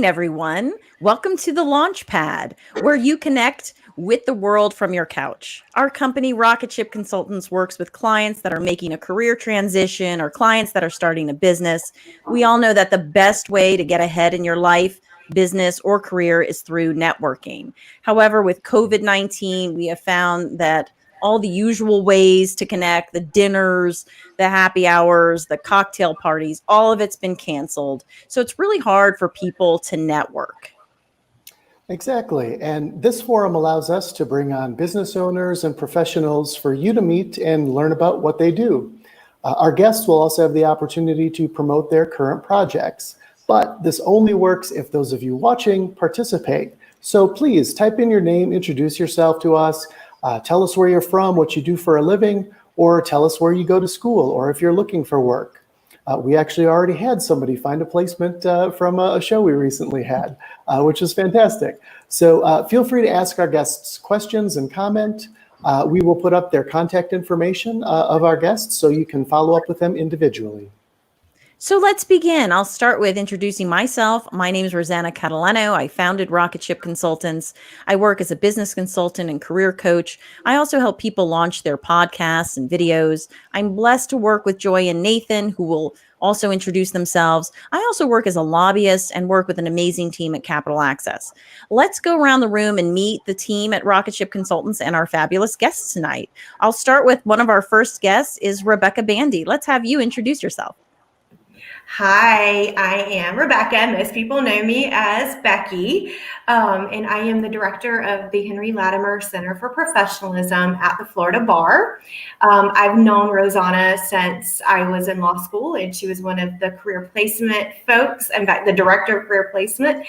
everyone. Welcome to the Launchpad, where you connect with the world from your couch. Our company, Rocket Ship Consultants, works with clients that are making a career transition or clients that are starting a business. We all know that the best way to get ahead in your life, business, or career is through networking. However, with COVID-19, we have found that all the usual ways to connect, the dinners, the happy hours, the cocktail parties, all of it's been canceled. So it's really hard for people to network. Exactly. And this forum allows us to bring on business owners and professionals for you to meet and learn about what they do. Our guests will also have the opportunity to promote their current projects. But this only works if those of you watching participate. So please type in your name, introduce yourself to us, tell us where you're from, what you do for a living, or tell us where you go to school, or if you're looking for work. We actually already had somebody find a placement from a show we recently had, which is fantastic. So feel free to ask our guests questions and comment. We will put up their contact information of our guests so you can follow up with them individually. So let's begin. I'll start with introducing myself. My name is Rosanna Catalano. I founded Rocket Ship Consultants. I work as a business consultant and career coach. I also help people launch their podcasts and videos. I'm blessed to work with Joy and Nathan, who will also introduce themselves. I also work as a lobbyist and work with an amazing team at Capital Access. Let's go around the room and meet the team at Rocket Ship Consultants and our fabulous guests tonight. I'll start with one of our first guests is Rebecca Bandy. Let's have you introduce yourself. Hi, I am Rebecca. Most people know me as Becky, and I am the director of the Henry Latimer Center for Professionalism at the Florida Bar. I've known Rosanna since I was in law school, and she was one of the career placement folks, in fact, the director of career placement.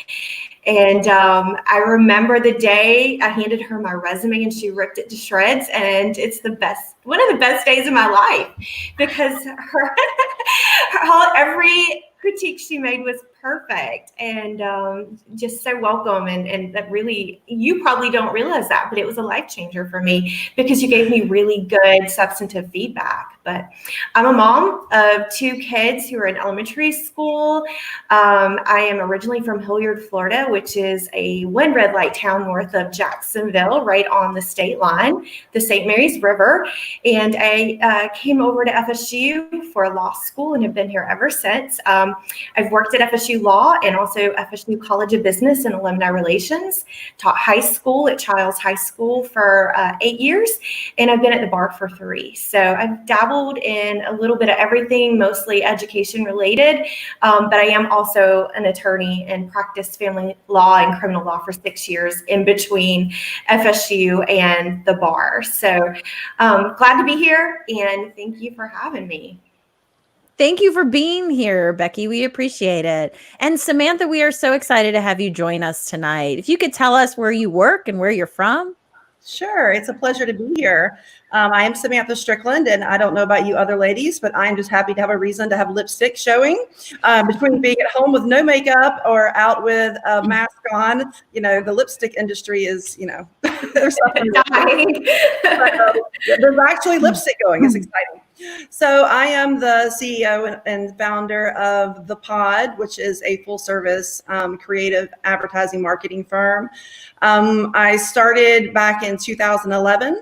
And I remember the day I handed her my resume and she ripped it to shreds, and it's one of the best days of my life, because every critique she made was perfect and just so welcome. And that really, you probably don't realize that, but it was a life changer for me because you gave me really good substantive feedback. But I'm a mom of 2 kids who are in elementary school. I am originally from Hilliard, Florida, which is a wind red light town north of Jacksonville, right on the state line, the St. Mary's River. And I came over to FSU for law school and have been here ever since. I've worked at FSU Law and also FSU College of Business and Alumni Relations, taught high school at Childs High School for 8 years, and I've been at the bar for 3. So I've dabbled in a little bit of everything, mostly education related, but I am also an attorney and practiced family law and criminal law for 6 years in between FSU and the bar. So glad to be here, and thank you for having me. Thank you for being here, Becky. We appreciate it. And Samantha, we are so excited to have you join us tonight. If you could tell us where you work and where you're from. Sure. It's a pleasure to be here. I am Samantha Strickland, and I don't know about you other ladies, but I'm just happy to have a reason to have lipstick showing. Between being at home with no makeup or out with a mask on, the lipstick industry is, there's something dying. There's actually lipstick going. It's exciting. So I am the CEO and founder of The Pod, which is a full-service creative advertising marketing firm. I started back in 2011.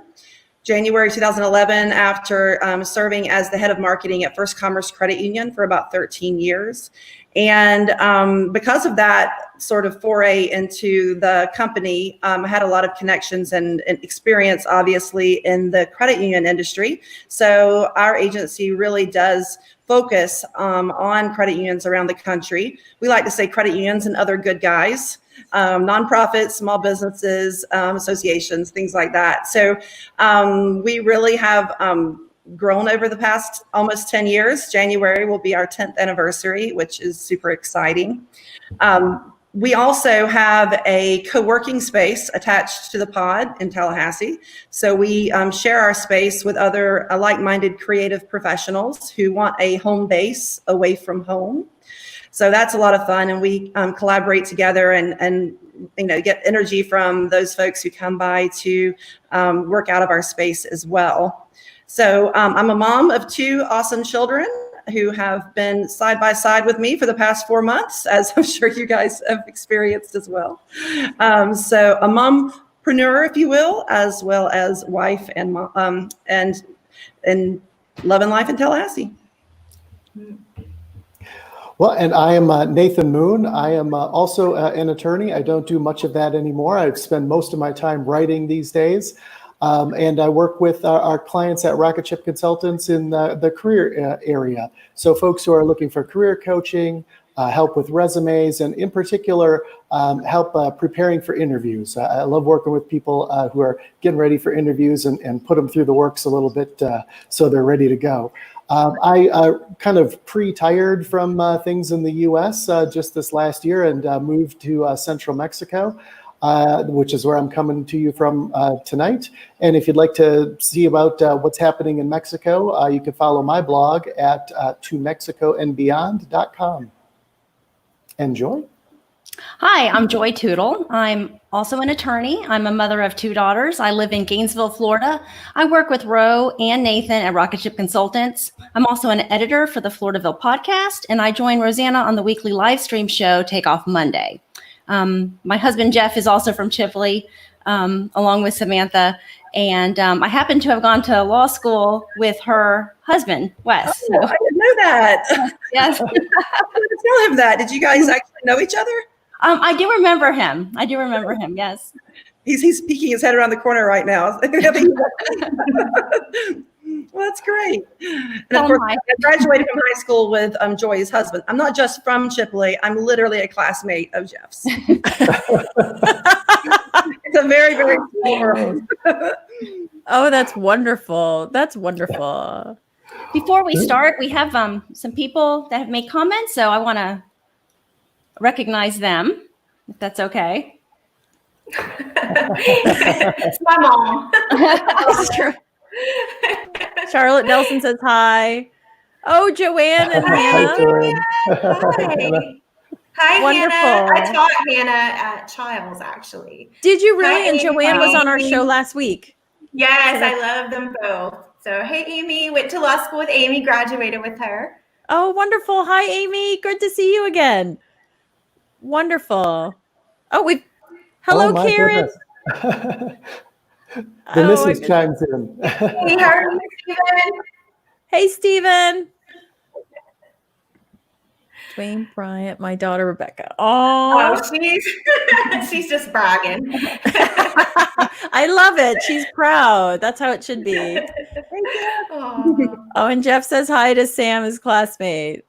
January 2011, after serving as the head of marketing at First Commerce Credit Union for about 13 years. And because of that sort of foray into the company, I had a lot of connections and experience, obviously, in the credit union industry. So our agency really does focus on credit unions around the country. We like to say credit unions and other good guys. Nonprofits, small businesses, associations, things like that. So we really have grown over the past almost 10 years. January will be our 10th anniversary, which is super exciting. We also have a co-working space attached to the pod in Tallahassee. So we share our space with other like-minded creative professionals who want a home base away from home. So that's a lot of fun, and we collaborate together and get energy from those folks who come by to work out of our space as well. So I'm a mom of 2 awesome children. who have been side by side with me for the past 4 months, as I'm sure you guys have experienced as well. So a mompreneur, if you will, as well as wife and mom, and love and life in Tallahassee. Well, and I am Nathan Moon. I am also an attorney. I don't do much of that anymore. I spend most of my time writing these days. And I work with our clients at Rocketship Consultants in the career area. So folks who are looking for career coaching, help with resumes, and in particular, help preparing for interviews. I love working with people who are getting ready for interviews and put them through the works a little bit so they're ready to go. I kind of pre-tired from things in the U.S. Just this last year and moved to central Mexico, which is where I'm coming to you from tonight. And if you'd like to see about what's happening in Mexico, you can follow my blog at tomexicoandbeyond.com. Enjoy. Hi, I'm Joy Tootle. I'm also an attorney. I'm a mother of 2 daughters. I live in Gainesville, Florida. I work with Ro and Nathan at Rocketship Consultants. I'm also an editor for the Floridaville podcast, and I join Rosanna on the weekly live stream show Take Off Monday. My husband, Jeff, is also from Chipley, along with Samantha. And I happen to have gone to law school with her husband, Wes. Oh, I didn't know that. Yes. I didn't tell him that. Did you guys actually know each other? I do remember him. Yes. He's peeking his head around the corner right now. Well, that's great. And of course, I graduated from high school with Joy's husband. I'm not just from Chipley. I'm literally a classmate of Jeff's. It's a very, very small world. Oh, that's wonderful. That's wonderful. Before we start, we have some people that have made comments, so I want to recognize them, if that's okay. It's my mom. This is true. Charlotte Nelson says hi. Oh, Joanne and Hannah. Hi, Wonderful. Hannah. I taught Hannah at Childs, actually. Did you really? Hi, And Joanne was on our Amy. show last week. Yes, I love them both. So, hey, Amy. Went to law school with Amy, graduated with her. Oh, wonderful. Hi, Amy. Good to see you again. Wonderful. Oh, hello, Karen. The missus chimes in. Hey, how are you, Stephen? Hey, Stephen. Dwayne Bryant, my daughter Rebecca. Oh, she's just bragging. I love it. She's proud. That's how it should be. Oh, And Jeff says hi to Sam, his classmate.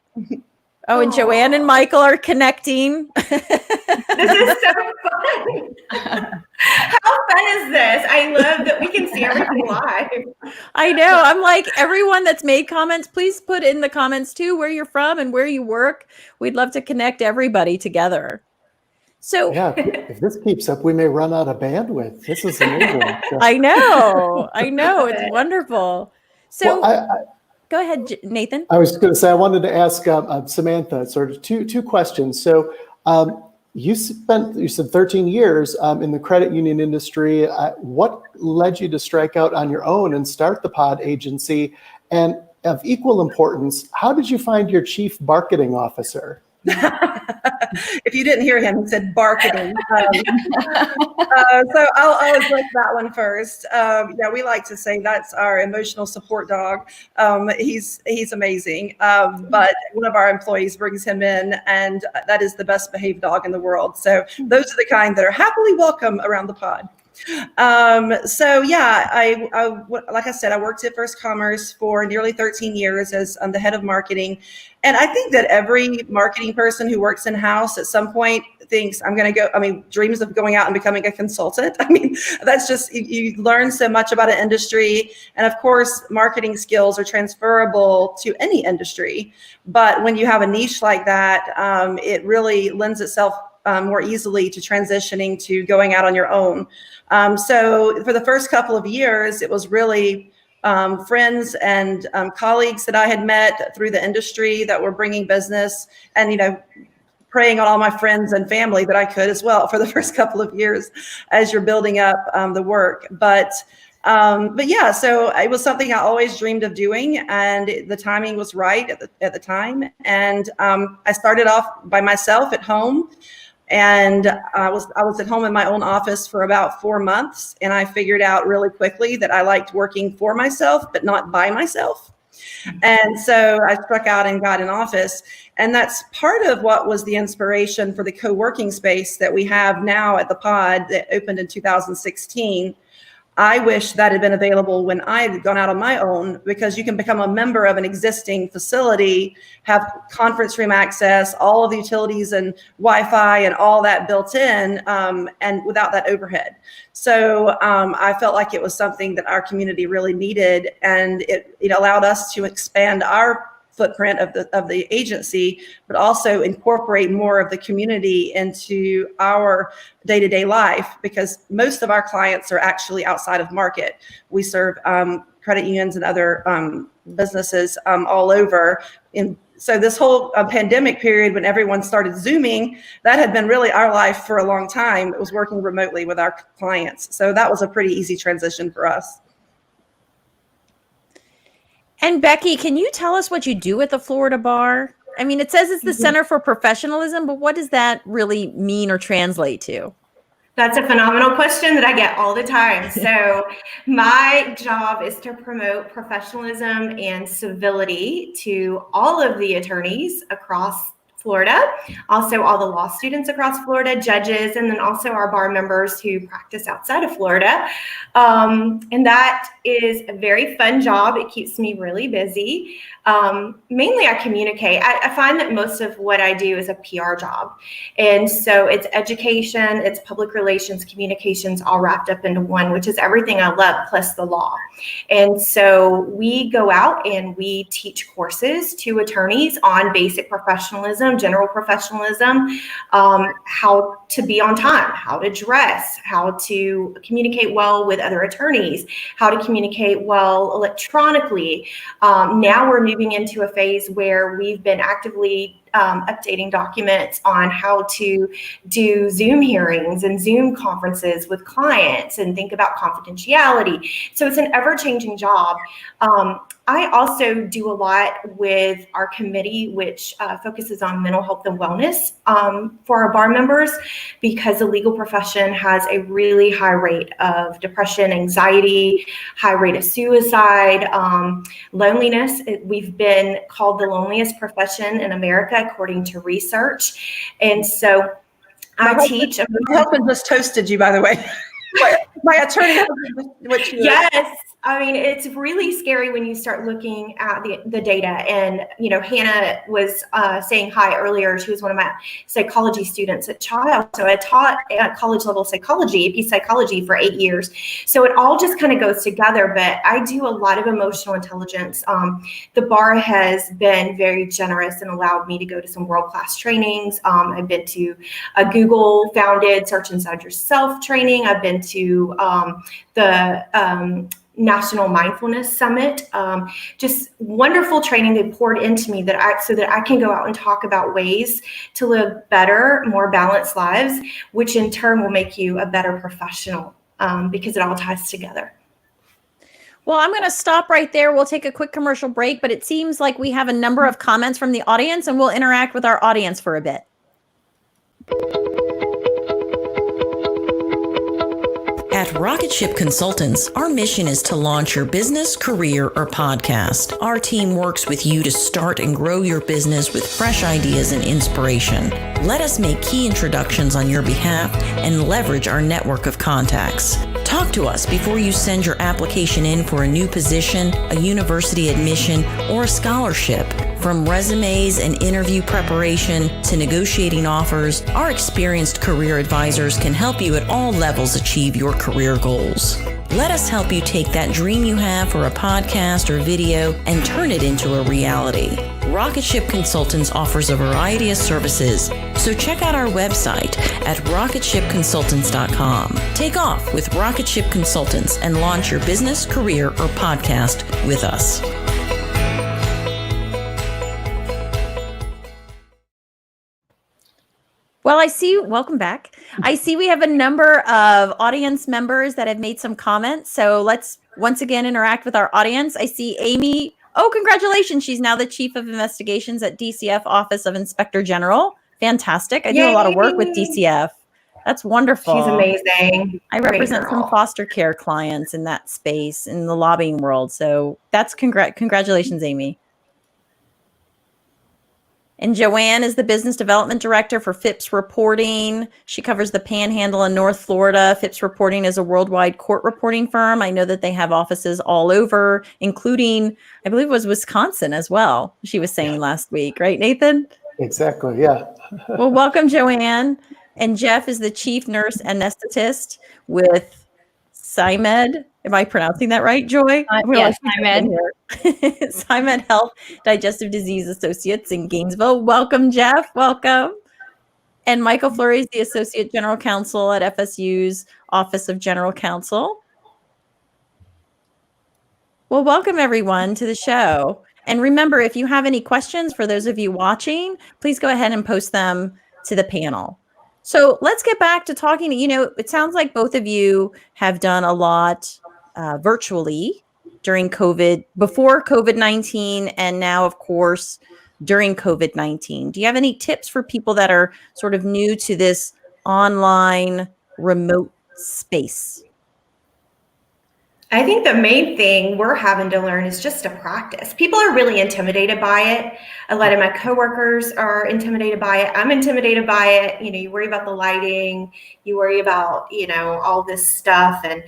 Oh, and Joanne and Michael are connecting. this is so fun. How fun is this? I love that we can see everything live. I know. I'm like, everyone that's made comments, please put in the comments too where you're from and where you work. We'd love to connect everybody together. So Yeah, if this keeps up, we may run out of bandwidth. This is amazing. I know. It's wonderful. So Well, go ahead, Nathan. I was going to say, I wanted to ask Samantha sort of two questions. So you said 13 years in the credit union industry. What led you to strike out on your own and start the pod agency? And of equal importance, how did you find your chief marketing officer? If you didn't hear him, he said marketing. So I'll address that one first. Yeah, we like to say that's our emotional support dog. He's amazing. But one of our employees brings him in, and that is the best behaved dog in the world. So those are the kind that are happily welcome around the pod. So yeah, like I said, I worked at First Commerce for nearly 13 years as the head of marketing. And I think that every marketing person who works in-house at some point thinks dreams of going out and becoming a consultant. That's just, you learn so much about an industry. And of course, marketing skills are transferable to any industry. But when you have a niche like that, it really lends itself more easily to transitioning to going out on your own. So for the first couple of years, it was really friends and colleagues that I had met through the industry that were bringing business, and preying on all my friends and family that I could as well for the first couple of years as you're building up the work. But But yeah, so it was something I always dreamed of doing, and the timing was right at the time. And I started off by myself at home, and I was at home in my own office for about 4 months, and I figured out really quickly that I liked working for myself, but not by myself. And so I struck out and got an office. And that's part of what was the inspiration for the co-working space that we have now at the pod that opened in 2016. I wish that had been available when I had gone out on my own, because you can become a member of an existing facility, have conference room access, all of the utilities and Wi-Fi and all that built in, and without that overhead. So I felt like it was something that our community really needed, and it allowed us to expand our footprint of the agency, but also incorporate more of the community into our day-to-day life, because most of our clients are actually outside of market. We serve credit unions and other businesses all over. So this whole pandemic period, when everyone started Zooming, that had been really our life for a long time. It was working remotely with our clients. So that was a pretty easy transition for us. And Becky, can you tell us what you do at the Florida Bar? I mean, it says it's the Center for Professionalism, but what does that really mean or translate to? That's a phenomenal question that I get all the time. So my job is to promote professionalism and civility to all of the attorneys across Florida, also all the law students across Florida, judges, and then also our bar members who practice outside of Florida. And that is a very fun job. It keeps me really busy. Mainly I communicate. I find that most of what I do is a PR job. And so it's education, it's public relations, communications, all wrapped up into one, which is everything I love plus the law. And so we go out and we teach courses to attorneys on basic professionalism, general professionalism, how to be on time, how to dress, how to communicate well with other attorneys, how to communicate well electronically. Now we're moving into a phase where we've been actively updating documents on how to do Zoom hearings and Zoom conferences with clients and think about confidentiality. So it's an ever-changing job. I also do a lot with our committee, which focuses on mental health and wellness for our bar members, because the legal profession has a really high rate of depression, anxiety, high rate of suicide, loneliness. We've been called the loneliest profession in America, according to research. And so I teach. My husband just toasted you, by the way. My attorney. Yes. I mean, it's really scary when you start looking at the data. And, you know, Hannah was saying hi earlier. She was one of my psychology students at Child. So I taught college level psychology, AP psychology for 8 years. So it all just kind of goes together. But I do a lot of emotional intelligence. The bar has been very generous and allowed me to go to some world-class trainings. I've been to a Google founded Search Inside Yourself training. I've been to the National Mindfulness Summit, just wonderful training they poured into me so that I can go out and talk about ways to live better, more balanced lives, which in turn will make you a better professional, because it all ties together. Well, I'm going to stop right there. We'll take a quick commercial break, but it seems like we have a number of comments from the audience, and we'll interact with our audience for a bit. At Rocket Ship Consultants, our mission is to launch your business, career, or podcast. Our team works with you to start and grow your business with fresh ideas and inspiration. Let us make key introductions on your behalf and leverage our network of contacts. Talk to us before you send your application in for a new position, a university admission, or a scholarship. From resumes and interview preparation to negotiating offers, our experienced career advisors can help you at all levels achieve your career goals. Let us help you take that dream you have for a podcast or video and turn it into a reality. Rocket Ship Consultants offers a variety of services, so check out our website at rocketshipconsultants.com. Take off with Rocket Ship Consultants and launch your business, career, or podcast with us. Well, welcome back. I see we have a number of audience members that have made some comments. So let's once again interact with our audience. I see Amy. Oh, congratulations. She's now the Chief of Investigations at DCF Office of Inspector General. Fantastic. I do a lot of work with DCF. That's wonderful. She's amazing. I represent some foster care clients in that space in the lobbying world. So that's congratulations, Amy. And Joanne is the Business Development Director for Phipps Reporting. She covers the Panhandle in North Florida. Phipps Reporting is a worldwide court reporting firm. I know that they have offices all over, including, I believe it was Wisconsin as well, she was saying last week, right, Nathan? Exactly, yeah. Well, welcome, Joanne. And Jeff is the Chief Nurse Anesthetist with SciMed. Am I pronouncing that right, Joy? Yes, SciMed. SciMed Health Digestive Disease Associates in Gainesville. Welcome, Jeff. Welcome. And Michael Fleury is the Associate General Counsel at FSU's Office of General Counsel. Well, welcome everyone to the show. And remember, if you have any questions for those of you watching, please go ahead and post them to the panel. So let's get back to talking. It sounds like both of you have done a lot virtually during COVID, before COVID-19, and now, of course, during COVID-19. Do you have any tips for people that are sort of new to this online remote space? I think the main thing we're having to learn is just to practice. People are really intimidated by it. A lot of my coworkers are intimidated by it. I'm intimidated by it. You worry about the lighting, you worry about, all this stuff and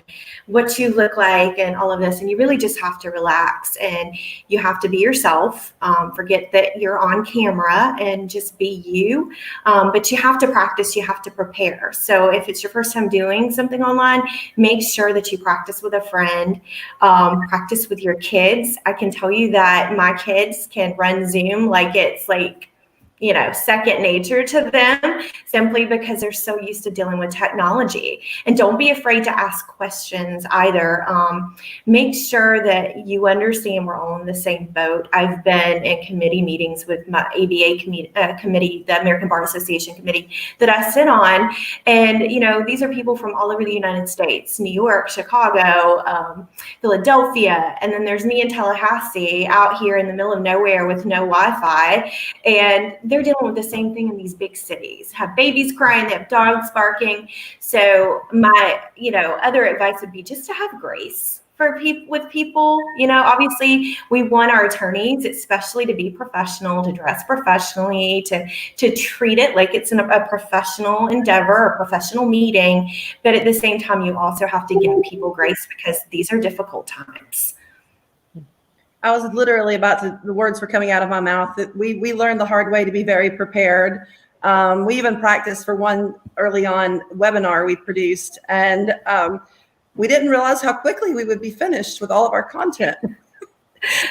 what you look like and all of this. And you really just have to relax and you have to be yourself. Forget that you're on camera and just be you. But you have to practice, you have to prepare. So if it's your first time doing something online, make sure that you practice with a friend. Practice with your kids. I can tell you that my kids can run Zoom like it's second nature to them, simply because they're so used to dealing with technology. And don't be afraid to ask questions either. Make sure that you understand we're all in the same boat. I've been in committee meetings with my ABA committee, the American Bar Association committee that I sit on. And, these are people from all over the United States, New York, Chicago, Philadelphia. And then there's me in Tallahassee out here in the middle of nowhere with no Wi-Fi. And they're dealing with the same thing in these big cities, have babies crying, they have dogs barking. So my, other advice would be just to have grace with people. Obviously we want our attorneys, especially to be professional, to dress professionally, to treat it like it's a professional endeavor, a professional meeting. But at the same time, you also have to give people grace because these are difficult times. I was literally the words were coming out of my mouth that we learned the hard way to be very prepared. We even practiced for one early on webinar we produced, and we didn't realize how quickly we would be finished with all of our content.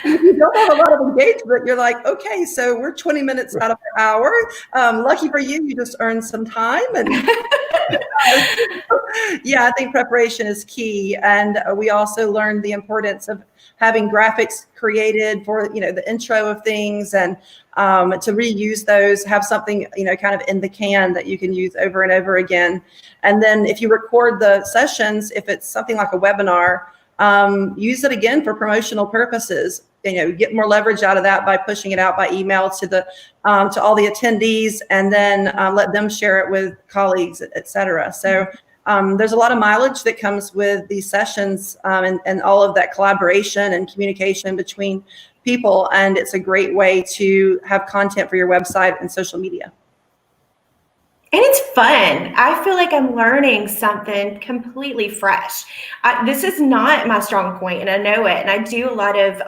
You don't have a lot of engagement. You're like, okay, so we're 20 minutes out of an hour. Lucky for you, you just earned some time. And yeah, I think preparation is key. And we also learned the importance of having graphics created for, the intro of things, and to reuse those, have something, kind of in the can that you can use over and over again. And then if you record the sessions, if it's something like a webinar, use it again for promotional purposes. Get more leverage out of that by pushing it out by email to all the attendees, and then let them share it with colleagues, et cetera. So there's a lot of mileage that comes with these sessions, and all of that collaboration and communication between people. And it's a great way to have content for your website and social media. And it's fun. I feel like I'm learning something completely fresh. This is not my strong point, and I know it. And I do a lot of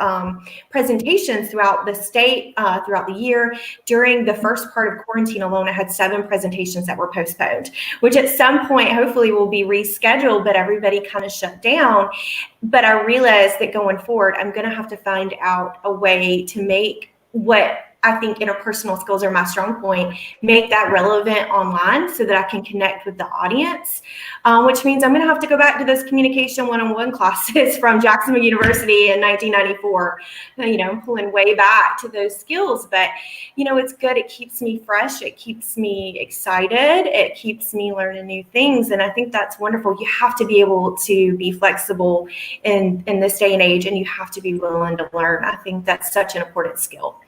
presentations throughout the state, throughout the year. During the first part of quarantine alone, I had 7 presentations that were postponed, which at some point hopefully will be rescheduled, but everybody kind of shut down. But I realized that going forward, I'm going to have to find out a way to make what I think interpersonal skills are my strong point, make that relevant online so that I can connect with the audience, which means I'm going to have to go back to those communication one-on-one classes from Jacksonville University in 1994, pulling way back to those skills. But, it's good. It keeps me fresh. It keeps me excited. It keeps me learning new things. And I think that's wonderful. You have to be able to be flexible in this day and age, and you have to be willing to learn. I think that's such an important skill.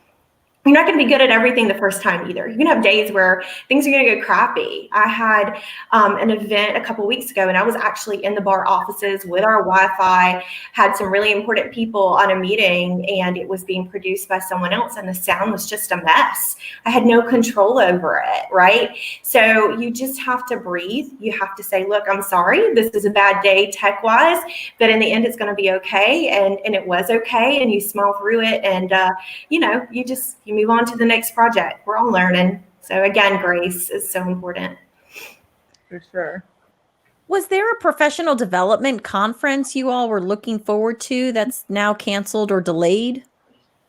You're not going to be good at everything the first time either. You're going to have days where things are going to go crappy. I had an event a couple weeks ago, and I was actually in the bar offices with our Wi-Fi, had some really important people on a meeting, and it was being produced by someone else, and the sound was just a mess. I had no control over it, right? So you just have to breathe. You have to say, look, I'm sorry. This is a bad day tech-wise, but in the end, it's going to be okay, and it was okay, and you smile through it, and, you move on to the next project. We're all learning. So again, grace is so important. For sure. Was there a professional development conference you all were looking forward to that's now canceled or delayed?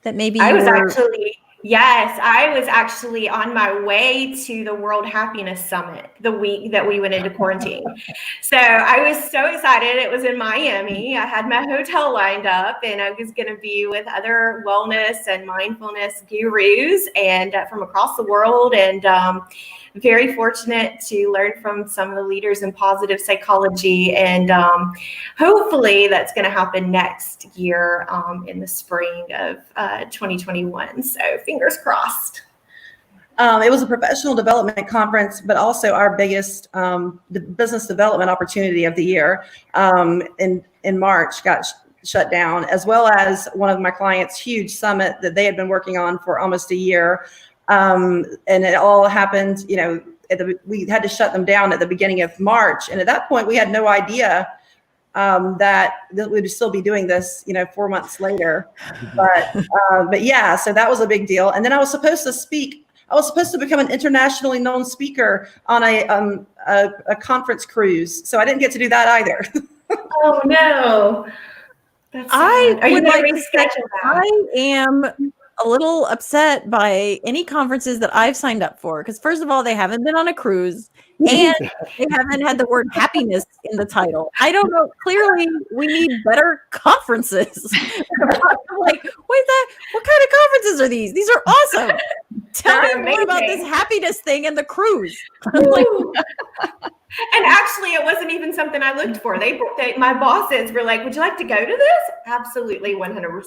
That maybe I was actually on my way to the World Happiness Summit the week that we went into quarantine. So I was so excited. It was in Miami. I had my hotel lined up, and I was going to be with other wellness and mindfulness gurus and from across the world. And very fortunate to learn from some of the leaders in positive psychology. And hopefully that's going to happen next year in the spring of 2021. So fingers crossed. It was a professional development conference, but also our biggest business development opportunity of the year in March got shut down, as well as one of my clients' huge summit that they had been working on for almost a year. And it all happened, we had to shut them down at the beginning of March. And at that point, we had no idea that we would still be doing this, 4 months later. But yeah, so that was a big deal. And then I was supposed to speak. I was supposed to become an internationally known speaker on a conference cruise. So I didn't get to do that either. Oh, no. That's sad. Are you going to reschedule that? I am a little upset by any conferences that I've signed up for, because first of all, they haven't been on a cruise and they haven't had the word happiness in the title. I don't know. Clearly, we need better conferences. I'm like, what kind of conferences are these? These are awesome. Tell me more about this happiness thing and the cruise. I'm like, and actually, it wasn't even something I looked for. My bosses were like, would you like to go to this? Absolutely, 100%.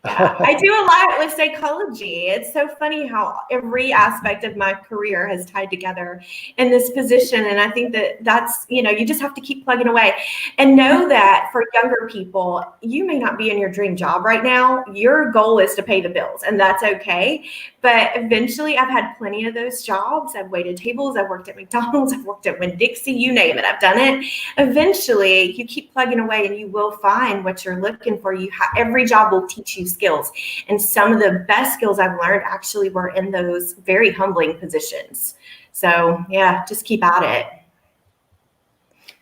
Yeah. I do a lot with psychology. It's so funny how every aspect of my career has tied together in this position. And I think that's, you just have to keep plugging away and know that for younger people, you may not be in your dream job right now. Your goal is to pay the bills, and that's okay. But eventually, I've had plenty of those jobs. I've waited tables. I've worked at McDonald's. I've worked at Winn-Dixie. You name it. I've done it. Eventually, you keep plugging away, and you will find what you're looking for. Every job will teach you skills, and some of the best skills I've learned actually were in those very humbling positions. So yeah, just keep at it.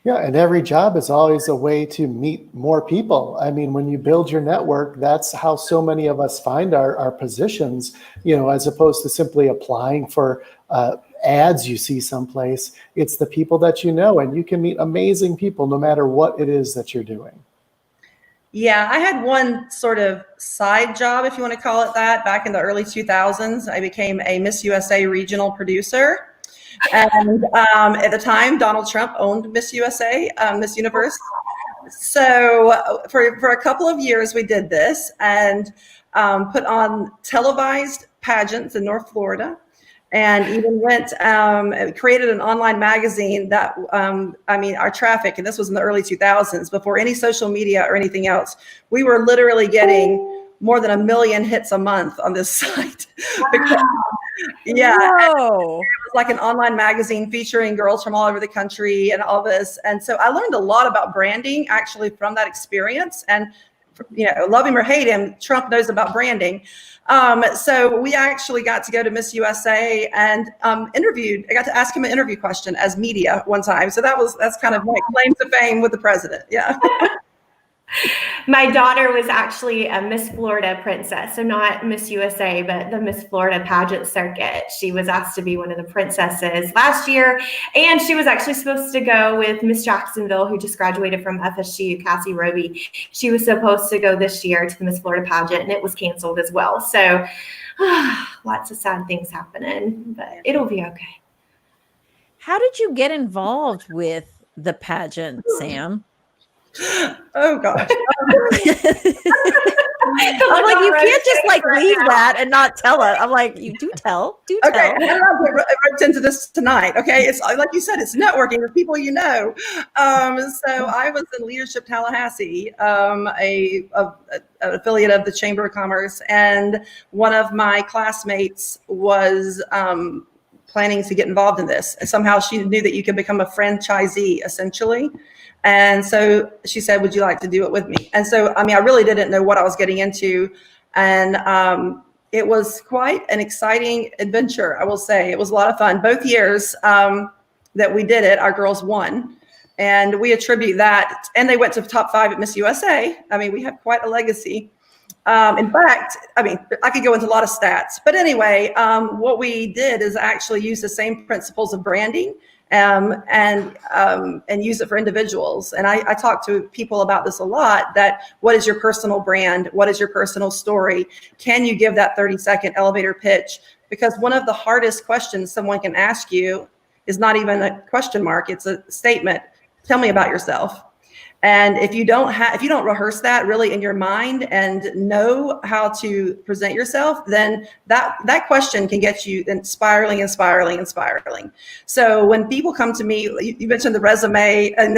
Yeah, and every job is always a way to meet more people. I mean, when you build your network, that's how so many of us find our positions, as opposed to simply applying for ads you see someplace. It's the people that you know, and you can meet amazing people no matter what it is that you're doing. Yeah, I had one sort of side job, if you want to call it that, back in the early 2000s. I became a Miss USA regional producer. And at the time, Donald Trump owned Miss USA, Miss Universe. So for a couple of years, we did this and put on televised pageants in North Florida, and even created an online magazine that, our traffic, and this was in the early 2000s, before any social media or anything else, we were literally getting more than 1 million hits a month on this site. Yeah. It was like an online magazine featuring girls from all over the country and all this. And so I learned a lot about branding actually from that experience. And, love him or hate him, Trump knows about branding. So we actually got to go to Miss USA and interviewed. I got to ask him an interview question as media one time. So that's kind of my claim to fame with the president. Yeah. My daughter was actually a Miss Florida princess, so not Miss USA, but the Miss Florida pageant circuit. She was asked to be one of the princesses last year, and she was actually supposed to go with Miss Jacksonville, who just graduated from FSU, Cassie Roby. She was supposed to go this year to the Miss Florida pageant, and it was canceled as well. So lots of sad things happening, but it'll be okay. How did you get involved with the pageant, Sam? Oh gosh. I'm like, you can't just like leave that and not tell us. I'm like, you do tell. Okay, how did I get roped into this tonight? Okay, it's like you said, it's networking with people you know. So I was in Leadership Tallahassee, an affiliate of the Chamber of Commerce, and one of my classmates was planning to get involved in this. And somehow she knew that you could become a franchisee, essentially. And so she said, would you like to do it with me? And so, I mean, I really didn't know what I was getting into. And it was quite an exciting adventure, I will say. It was a lot of fun. Both years that we did it, our girls won. And we attribute that, and they went to top 5 at Miss USA. I mean, we have quite a legacy. In fact, I mean, I could go into a lot of stats. But anyway, what we did is actually use the same principles of branding and use it for individuals. And I talk to people about this a lot, that what is your personal brand? What is your personal story? Can you give that 30-second elevator pitch? Because one of the hardest questions someone can ask you is not even a question mark, it's a statement. Tell me about yourself. And if you don't rehearse that really in your mind and know how to present yourself, then that question can get you then spiraling and spiraling and spiraling. So when people come to me, you mentioned the resume and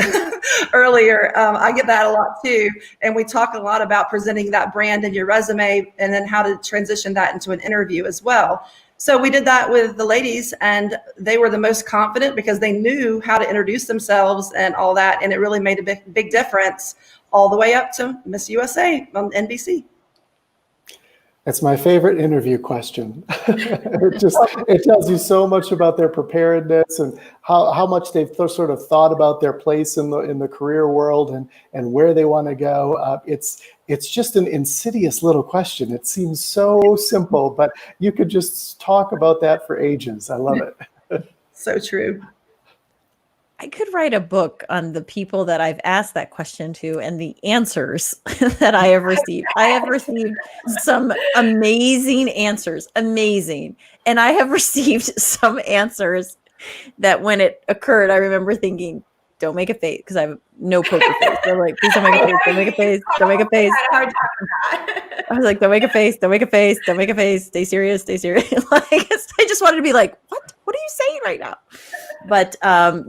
earlier, I get that a lot too. And we talk a lot about presenting that brand in your resume and then how to transition that into an interview as well. So we did that with the ladies, and they were the most confident because they knew how to introduce themselves and all that. And it really made a big difference all the way up to Miss USA on NBC. That's my favorite interview question. It tells you so much about their preparedness and how much they've sort of thought about their place in the career world and where they want to go. It's just an insidious little question. It seems so simple, but you could just talk about that for ages. I love it. So true. I could write a book on the people that I've asked that question to and the answers that I have received. I have received some amazing answers, amazing. And I have received some answers that when it occurred, I remember thinking, don't make a face, because I have no poker face. They're like, please don't make a face, don't make a face, don't make a face. I was like, don't make a face, don't make a face, don't make a face, stay serious, stay serious. Like, I just wanted to be like, what are you saying right now? But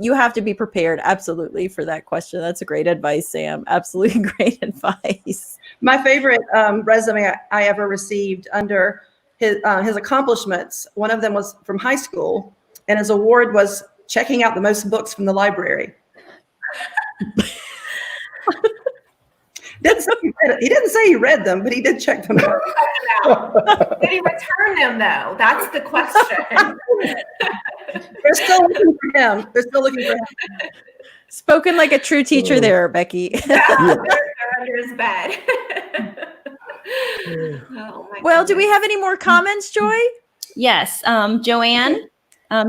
you have to be prepared, absolutely, for that question. That's a great advice, Sam. Absolutely great advice. My favorite resume I ever received under his accomplishments, one of them was from high school, and his award was checking out the most books from the library. He didn't say he read them, but he did check them out. Did he return them, though? That's the question. They're still looking for him. They're still looking for him. Spoken like a true teacher there, Becky. They're under his bed. Well, do we have any more comments, Joy? Yes. Joanne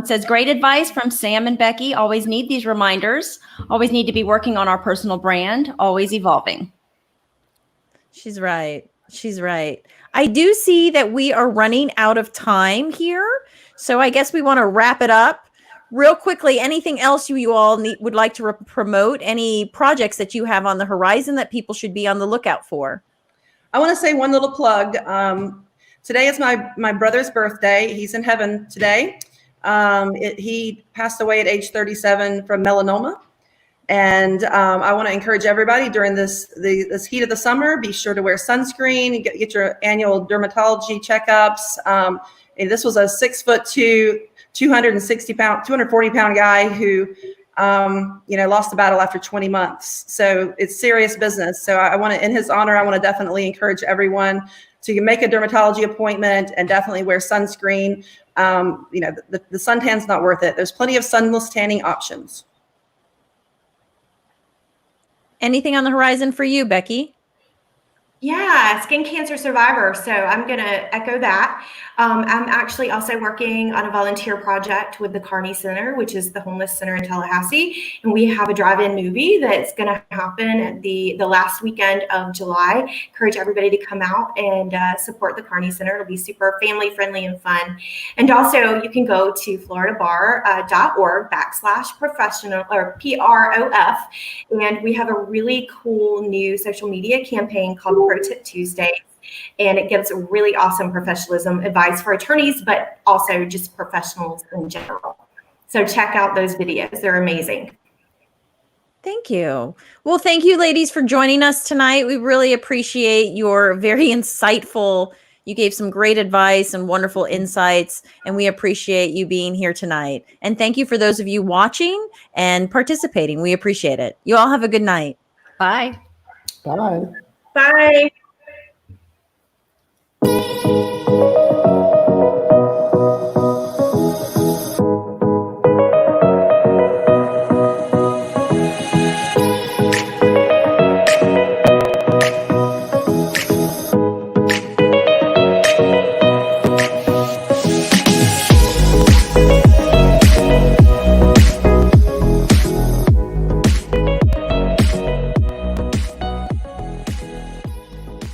says, great advice from Sam and Becky. Always need these reminders. Always need to be working on our personal brand. Always evolving. She's right. She's right. I do see that we are running out of time here. So I guess we want to wrap it up real quickly. Anything else you all would like to promote? Any projects that you have on the horizon that people should be on the lookout for? I want to say one little plug. Today is my brother's birthday. He's in heaven today. He passed away at age 37 from melanoma. And I want to encourage everybody during this heat of the summer, be sure to wear sunscreen, get your annual dermatology checkups. And this was a 6'2", 240 pound guy who, lost the battle after 20 months. So it's serious business. So I want to, in his honor, I want to definitely encourage everyone to make a dermatology appointment and definitely wear sunscreen. The suntan's not worth it. There's plenty of sunless tanning options. Anything on the horizon for you, Becky? Yeah, skin cancer survivor. So I'm going to echo that. I'm actually also working on a volunteer project with the Carney Center, which is the homeless center in Tallahassee. And we have a drive-in movie that's going to happen at the last weekend of July. Encourage everybody to come out and support the Carney Center. It'll be super family friendly and fun. And also you can go to floridabar.org/professional or PROF. And we have a really cool new social media campaign called Pro Tip Tuesdays. And it gives really awesome professionalism advice for attorneys, but also just professionals in general. So check out those videos. They're amazing. Thank you. Well, thank you, ladies, for joining us tonight. We really appreciate your very insightful, you gave some great advice and wonderful insights, and we appreciate you being here tonight. And thank you for those of you watching and participating. We appreciate it. You all have a good night. Bye. Bye. Bye.